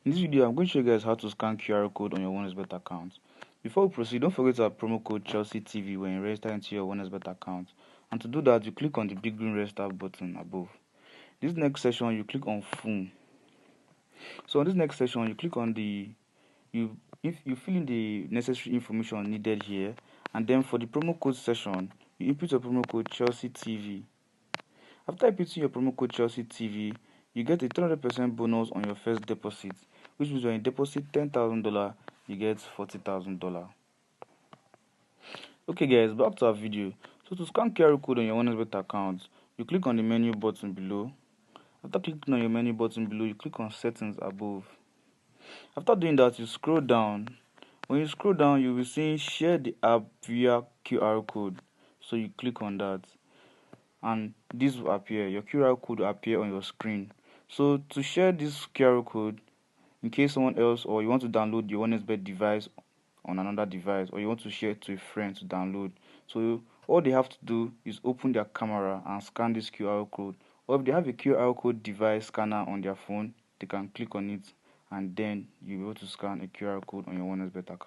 In this video, I'm going to show you guys how to scan QR code on your OneXBet account. Before we proceed, don't forget to add promo code Chelsea TV when you register into your OneXBet account. And to do that, you click on the big green register button above. This next section, you click on Phone. So on this next section, you click on if you fill in the necessary information needed here, and then for the promo code section, you input your promo code Chelsea TV. After inputting your promo code Chelsea TV, you get a 300% bonus on your first deposit, which means when you deposit $10,000, you get $40,000. Okay guys, back to our video. So to scan QR code on your OneXBet account, you click on the menu button below. After clicking on your menu button below, you click on Settings above. After doing that, you scroll down. When you scroll down, you will see Share the app via QR code. So you click on that, and this will appear. Your QR code will appear on your screen. So to share this QR code, in case someone else, or you want to download your OneXBet device on another device, or you want to share it to a friend to download, so all they have to do is open their camera and scan this QR code. Or if they have a QR code device scanner on their phone, they can click on it, and then you'll be able to scan a QR code on your OneXBet account.